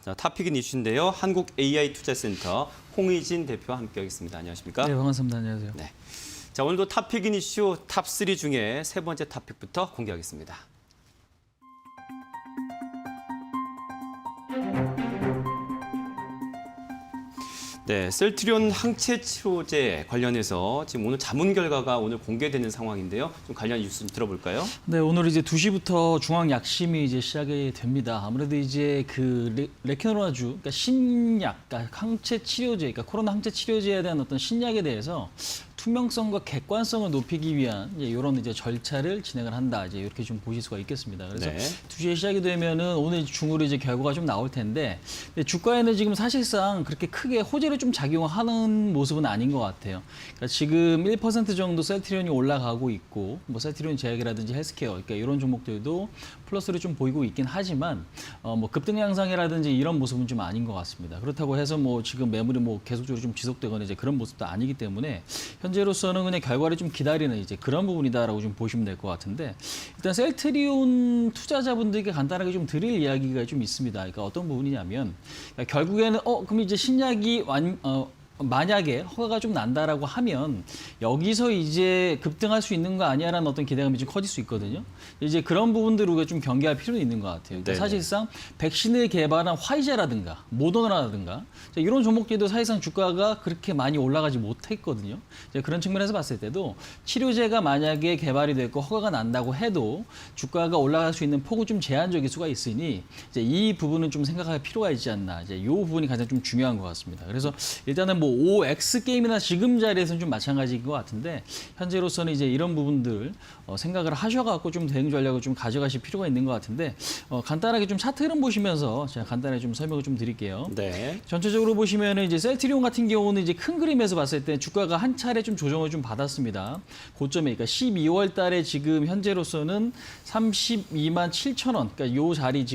자, 탑픽은 이슈인데요. 한국 AI 투자센터 홍의진 대표와 함께하겠습니다. 안녕하십니까? 네, 반갑습니다. 안녕하세요. 네. 자, 오늘도 탑픽인 이슈 탑3 중에 세 번째 탑픽부터 공개하겠습니다. 네, 셀트리온 항체 치료제 관련해서 지금 오늘 자문 결과가 오늘 공개되는 상황인데요. 좀 관련 뉴스 좀 들어볼까요? 네, 오늘 이제 2시부터 중앙 약심이 이제 시작이 됩니다. 아무래도 이제 그 레케노라주, 그러니까 신약, 그러니까 항체 치료제, 그러니까 코로나 항체 치료제에 대한 어떤 신약에 대해서 투명성과 객관성을 높이기 위한 이런 이제 절차를 진행을 한다. 이제 이렇게 좀 보실 수가 있겠습니다. 그래서 네. 2시에 시작이 되면은 오늘 중으로 이제 결과가 좀 나올 텐데, 근데 주가에는 지금 사실상 그렇게 크게 호재를 좀 작용하는 모습은 아닌 것 같아요. 그러니까 지금 1% 정도 셀트리온이 올라가고 있고, 뭐 셀트리온 제약이라든지 헬스케어, 그러니까 이런 종목들도 플러스를 좀 보이고 있긴 하지만, 뭐 급등 양상이라든지 이런 모습은 좀 아닌 것 같습니다. 그렇다고 해서 뭐 지금 매물이 뭐 계속적으로 좀 지속되거나 이제 그런 모습도 아니기 때문에 현재로서는 그냥 결과를 좀 기다리는 이제 그런 부분이다라고 좀 보시면 될 것 같은데, 일단 셀트리온 투자자분들에게 간단하게 좀 드릴 이야기가 좀 있습니다. 그러니까 어떤 부분이냐면, 그러니까 결국에는 그럼 이제 신약이 만약에 허가가 좀 난다라고 하면 여기서 이제 급등할 수 있는 거 아니야라는 어떤 기대감이 좀 커질 수 있거든요. 이제 그런 부분들을 우리가 좀 경계할 필요는 있는 것 같아요. 그러니까 사실상 백신을 개발한 화이자라든가 모더나라든가 이런 종목들도 사실상 주가가 그렇게 많이 올라가지 못했거든요. 이제 그런 측면에서 봤을 때도 치료제가 만약에 개발이 됐고 허가가 난다고 해도 주가가 올라갈 수 있는 폭은 좀 제한적일 수가 있으니 이제 이 부분은 좀 생각할 필요가 있지 않나. 이제 이 부분이 가장 좀 중요한 것 같습니다. 그래서 일단은 뭐 OX 게임이나 지금 자리에서는 좀 마찬가지인 것 같은데 현재로서는 이제 이런 부분들 생각을 하셔갖고 좀 대응 전략을 좀 가져가실 필요가 있는 것 같은데 간단하게 좀 차트 흐름 보시면서 제가 간단하게 좀 설명을 좀 드릴게요. 네. 전체적으로 보시면은 이제 셀트리온 같은 경우는 이제 큰 그림에서 봤을 때 주가가 한 차례 좀 조정을 좀 받았습니다. 고점에 그러니까 12월 달에 지금 현재로서는 32만 7천 원, 그러니까 요 자리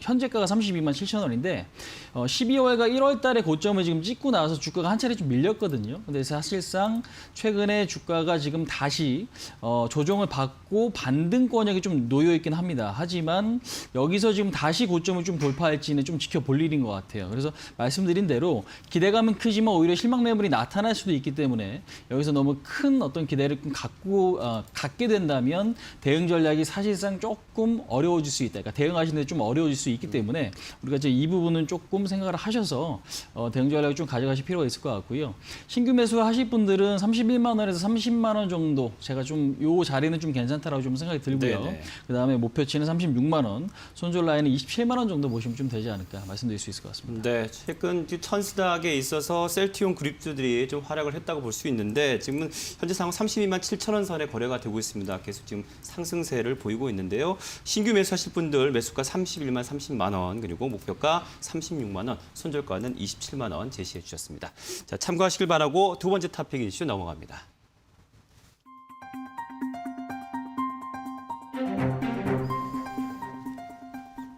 현재가가 32만 7천 원인데 12월과 1월 달에 고점을 지금 찍고 나서 주가가 한 차례 좀 밀렸거든요. 근데 사실상 최근에 주가가 지금 다시 조정을 받고 반등권역이 좀 놓여 있긴 합니다. 하지만 여기서 지금 다시 고점을 좀 돌파할지는 좀 지켜볼 일인 것 같아요. 그래서 말씀드린 대로 기대감은 크지만 오히려 실망 매물이 나타날 수도 있기 때문에 여기서 너무 큰 어떤 기대를 갖게 된다면 대응 전략이 사실상 조금 어려워질 수 있다. 그러니까 대응하시는 데 좀 어려워질 수 있기 때문에 우리가 이제 이 부분은 조금 생각을 하셔서 대응 전략을 좀 가져가실 필요가 있을 것 같고요. 신규 매수 하실 분들은 31만 원에서 30만 원 정도 제가 좀 요 자리는 좀 괜찮다라고 좀 생각이 들고요. 네네. 그다음에 목표치는 36만 원, 손절 라인은 27만 원 정도 보시면 좀 되지 않을까 말씀드릴 수 있을 것 같습니다. 네, 최근 천스닥에 있어서 셀트리온 그룹주들이 좀 활약을 했다고 볼 수 있는데 지금은 현재 상황 32만 7천 원 선에 거래가 되고 있습니다. 계속 지금 상승세를 보이고 있는데요. 신규 매수하실 분들 매수가 31만 30만 원 그리고 목표가 36만 원, 손절가는 27만 원 제시해 주셨습니다. 자, 참고하시길 바라고 두 번째 탑픽 이슈 넘어갑니다.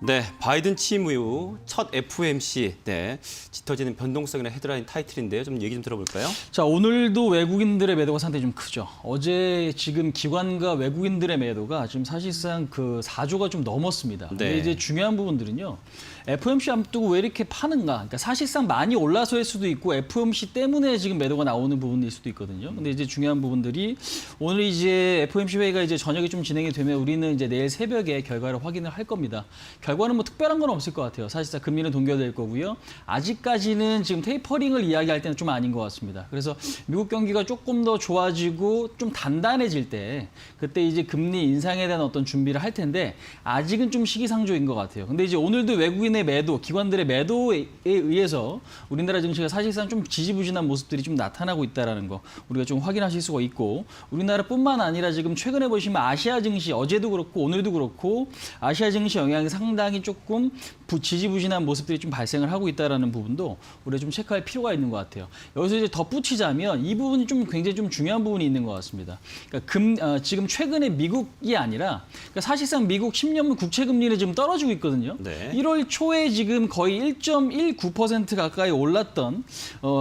네, 바이든 취임 이후 첫 FOMC, 네, 짙어지는 변동성이나 헤드라인 타이틀인데요. 좀 얘기 좀 들어볼까요? 자, 오늘도 외국인들의 매도가 상당히 좀 크죠. 어제 지금 기관과 외국인들의 매도가 지금 사실상 그 4조가 좀 넘었습니다. 네. 근데 이제 중요한 부분들은요. FOMC 앞두고 왜 이렇게 파는가? 그러니까 사실상 많이 올라서일 수도 있고 FOMC 때문에 지금 매도가 나오는 부분일 수도 있거든요. 근데 이제 중요한 부분들이 오늘 이제 FOMC 회의가 이제 저녁에 좀 진행이 되면 우리는 이제 내일 새벽에 결과를 확인을 할 겁니다. 결과는 뭐 특별한 건 없을 것 같아요. 사실상 금리는 동결될 거고요. 아직까지는 지금 테이퍼링을 이야기할 때는 좀 아닌 것 같습니다. 그래서 미국 경기가 조금 더 좋아지고 좀 단단해질 때 그때 이제 금리 인상에 대한 어떤 준비를 할 텐데 아직은 좀 시기상조인 것 같아요. 근데 이제 오늘도 외국인의 매도, 기관들의 매도에 의해서 우리나라 증시가 사실상 좀 지지부진한 모습들이 좀 나타나고 있다는 거 우리가 좀 확인하실 수가 있고 우리나라뿐만 아니라 지금 최근에 보시면 아시아 증시 어제도 그렇고 오늘도 그렇고 아시아 증시 영향이 상당히 조금 지지부진한 모습들이 좀 발생을 하고 있다는 부분도 우리가 좀 체크할 필요가 있는 것 같아요. 여기서 이제 덧붙이자면 이 부분이 좀 굉장히 좀 중요한 부분이 있는 것 같습니다. 그러니까 지금 최근에 미국이 아니라 그러니까 사실상 미국 10년물 국채 금리는 지금 떨어지고 있거든요. 네. 1월 초 초에 지금 거의 1.19% 가까이 올랐던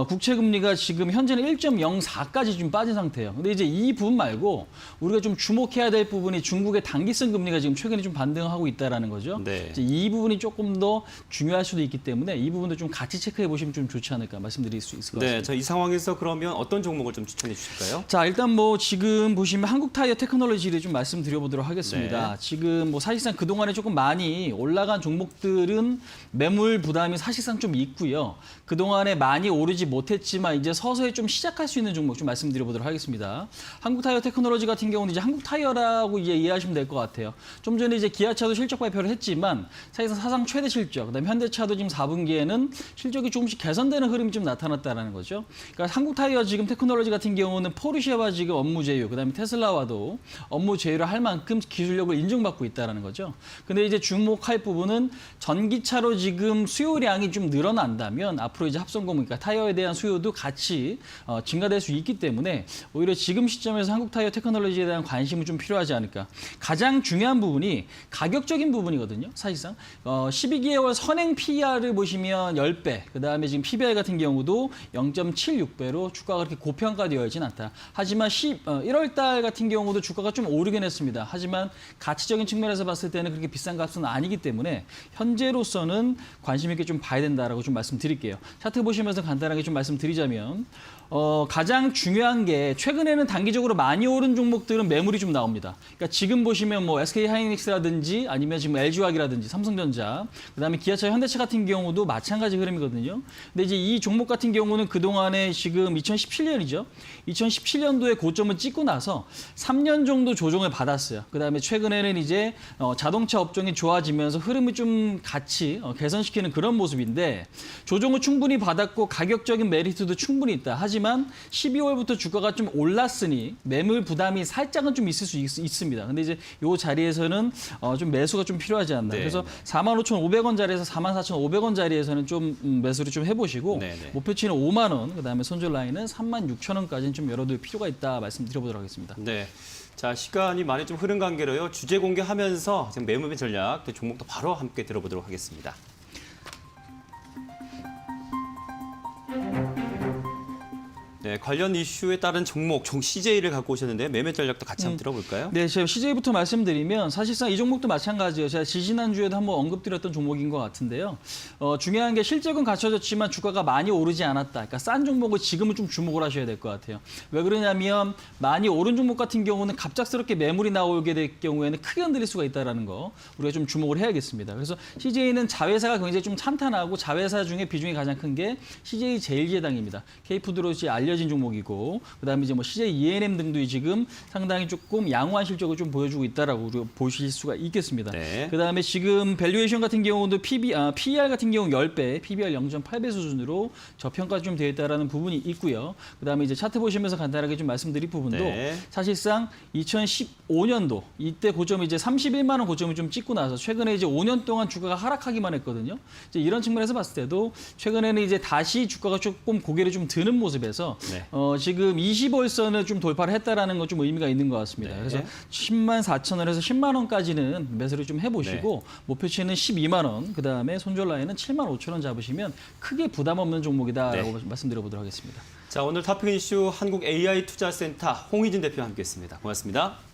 국채 금리가 지금 현재는 1.04까지 좀 빠진 상태예요. 근데 이제 이 부분 말고 우리가 좀 주목해야 될 부분이 중국의 단기성 금리가 지금 최근에 좀 반등하고 있다라는 거죠. 네. 이제 이 부분이 조금 더 중요할 수도 있기 때문에 이 부분도 좀 같이 체크해 보시면 좀 좋지 않을까 말씀드릴 수 있을 것 같습니다. 네, 자, 이 상황에서 그러면 어떤 종목을 좀 추천해 주실까요? 자, 일단 뭐 지금 보시면 한국타이어 테크놀로지를 좀 말씀드려보도록 하겠습니다. 네. 지금 뭐 사실상 그동안에 조금 많이 올라간 종목들은 매물 부담이 사실상 좀 있고요. 그동안에 많이 오르지 못했지만 이제 서서히 좀 시작할 수 있는 종목 좀 말씀드려보도록 하겠습니다. 한국타이어 테크놀로지 같은 경우는 이제 한국타이어라고 이제 이해하시면 될 것 같아요. 좀 전에 이제 기아차도 실적 발표를 했지만 사실상 사상 최대 실적, 그다음에 현대차도 지금 4분기에는 실적이 조금씩 개선되는 흐름이 좀 나타났다는 거죠. 그러니까 한국타이어 지금 테크놀로지 같은 경우는 포르쉐와 지금 업무 제휴, 그다음에 테슬라와도 업무 제휴를 할 만큼 기술력을 인정받고 있다는 거죠. 근데 이제 주목할 부분은 전기차로 지금 수요량이 좀 늘어난다면 앞으로 이제 합성공, 그러니까 타이어에 대한 수요도 같이 증가될 수 있기 때문에 오히려 지금 시점에서 한국타이어 테크놀로지에 대한 관심은 좀 필요하지 않을까. 가장 중요한 부분이 가격적인 부분이거든요. 사실상 12개월 선행 PER을 보시면 10배, 그다음에 지금 PBR 같은 경우도 0.76배로 주가가 그렇게 고평가되어 있진 않다. 하지만 1월 달 같은 경우도 주가가 좀 오르긴 했습니다. 하지만 가치적인 측면에서 봤을 때는 그렇게 비싼 값은 아니기 때문에 현재로서는 관심 있게 좀 봐야 된다라고 좀 말씀드릴게요. 차트 보시면서 간단하게 좀 말씀드리자면 가장 중요한 게 최근에는 단기적으로 많이 오른 종목들은 매물이 좀 나옵니다. 그러니까 지금 보시면 뭐 SK 하이닉스라든지 아니면 지금 LG화학이라든지 삼성전자, 그다음에 기아차, 현대차 같은 경우도 마찬가지 흐름이거든요. 근데 이제 이 종목 같은 경우는 그동안에 지금 2017년이죠. 2017년도에 고점을 찍고 나서 3년 정도 조정을 받았어요. 그다음에 최근에는 이제 자동차 업종이 좋아지면서 흐름을 좀 같이 개선시키는 그런 모습인데 조정을 충분히 받았고 가격적인 메리트도 충분히 있다. 하지만 12월부터 주가가 좀 올랐으니 매물 부담이 살짝은 좀 있을 수 있습니다. 근데 이제 이 자리에서는 좀 매수가 좀 필요하지 않나. 네. 그래서 45,500원 자리에서 44,500원 자리에서는 좀 매수를 좀 해보시고 네, 네. 목표치는 5만 원, 그다음에 손절 라인은 36,000원까지는 좀 열어둘 필요가 있다 말씀드려보도록 하겠습니다. 네. 자, 시간이 많이 좀 흐른 관계로요. 주제 공개하면서 지금 매매 전략, 또 종목도 바로 함께 들어보도록 하겠습니다. 네, 관련 이슈에 따른 종목, CJ를 갖고 오셨는데 매매 전략도 같이 한번 들어볼까요? 네, 제가 CJ부터 말씀드리면 사실상 이 종목도 마찬가지예요. 제가 지지난주에도 한번 언급드렸던 종목인 것 같은데요. 중요한 게 실적은 갖춰졌지만 주가가 많이 오르지 않았다. 그러니까 싼 종목을 지금은 좀 주목을 하셔야 될 것 같아요. 왜 그러냐면 많이 오른 종목 같은 경우는 갑작스럽게 매물이 나오게 될 경우에는 크게 흔들릴 수가 있다는 거 우리가 좀 주목을 해야겠습니다. 그래서 CJ는 자회사가 굉장히 좀 탄탄하고 자회사 중에 비중이 가장 큰 게 CJ 제일제당입니다. K푸드로지 알려진 종목이고 그다음에 이제 뭐 CJ ENM 등도 지금 상당히 조금 양호한 실적을 좀 보여주고 있다라고 우리가 보실 수가 있겠습니다. 네. 그다음에 지금 밸류에이션 같은 경우도 PER 같은 경우 10배, PBR 0.8배 수준으로 저평가 좀 되어 있다라는 부분이 있고요. 그다음에 이제 차트 보시면서 간단하게 좀 말씀드릴 부분도 네. 사실상 2015년도 이때 고점이 이제 31만 원 고점을 좀 찍고 나서 최근에 이제 5년 동안 주가가 하락하기만 했거든요. 이제 이런 측면에서 봤을 때도 최근에는 이제 다시 주가가 조금 고개를 좀 드는 모습에서 네. 지금 20월선을 좀 돌파를 했다라는 건 좀 의미가 있는 것 같습니다. 네. 그래서 10만 4천 원에서 10만 원까지는 매수를 좀 해보시고 목표치는 12만 원, 그 다음에 손절 라인은 7만 5천 원 잡으시면 크게 부담 없는 종목이다라고 말씀드려보도록 하겠습니다. 자, 오늘 토픽 이슈 한국 AI 투자센터 홍희진 대표와 함께했습니다. 고맙습니다.